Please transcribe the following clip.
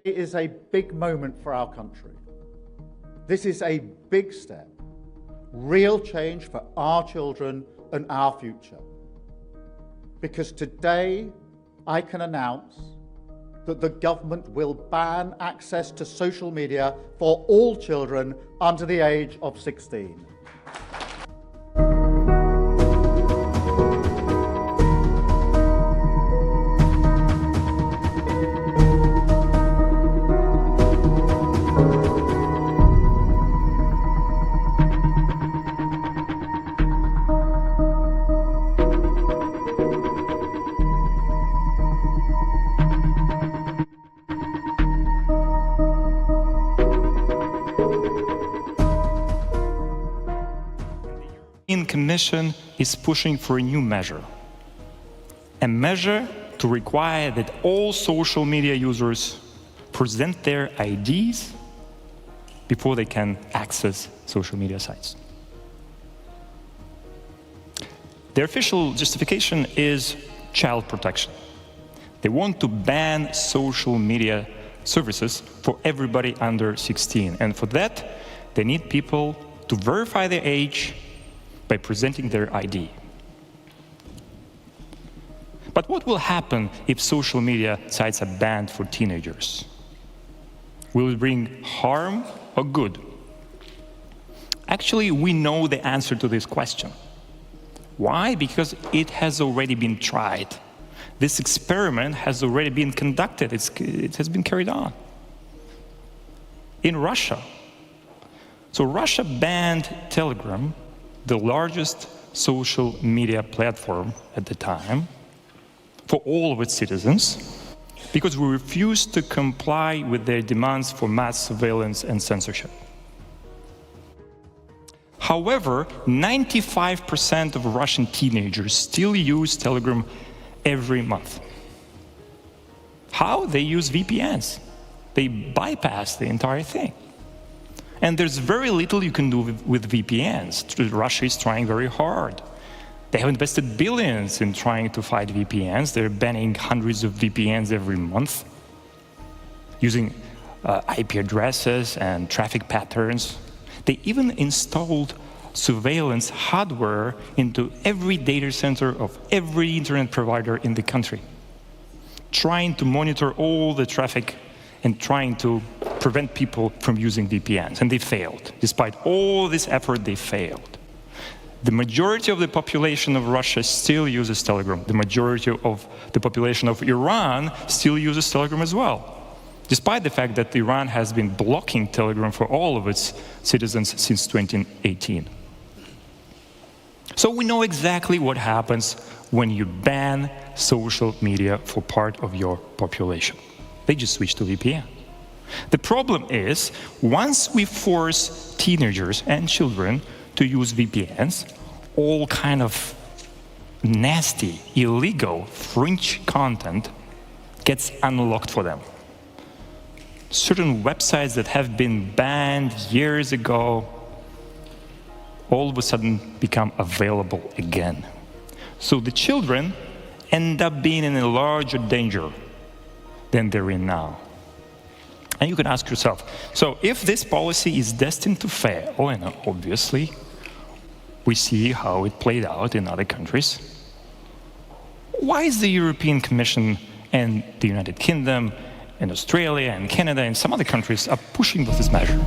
It is a big moment for our country. This is a big step, real change for our children and our future. Because today, I can announce that the government will ban access to social media for all children under the age of 16. The Commission is pushing for a new measure, a measure to require that all social media users present their IDs before they can access social media sites. Their official justification is child protection. They want to ban social media services for everybody under 16, and for that, they need people to verify their age by presenting their ID. But what will happen if social media sites are banned for teenagers? Will it bring harm or good? Actually, we know the answer to this question. Why? Because it has already been tried. This experiment has already been conducted. It has been carried on. In Russia. So Russia banned Telegram, the largest social media platform at the time, for all of its citizens, because we refused to comply with their demands for mass surveillance and censorship. However, 95% of Russian teenagers still use Telegram every month. How? They use VPNs. They bypass the entire thing. And there's very little you can do with VPNs. Russia is trying very hard. They have invested billions in trying to fight VPNs. They're banning hundreds of VPNs every month, using IP addresses and traffic patterns. They even installed surveillance hardware into every data center of every internet provider in the country, trying to monitor all the traffic and trying to prevent people from using VPNs, and they failed. Despite all this effort, they failed. The majority of the population of Russia still uses Telegram. The majority of the population of Iran still uses Telegram as well, despite the fact that Iran has been blocking Telegram for all of its citizens since 2018. So we know exactly what happens when you ban social media for part of your population. They just switch to VPN. The problem is, once we force teenagers and children to use VPNs, all kind of nasty, illegal, fringe content gets unlocked for them. Certain websites that have been banned years ago all of a sudden become available again. So the children end up being in a larger danger than they're in now. And you can ask yourself, so if this policy is destined to fail, and obviously we see how it played out in other countries, why is the European Commission and the United Kingdom and Australia and Canada and some other countries are pushing for this measure?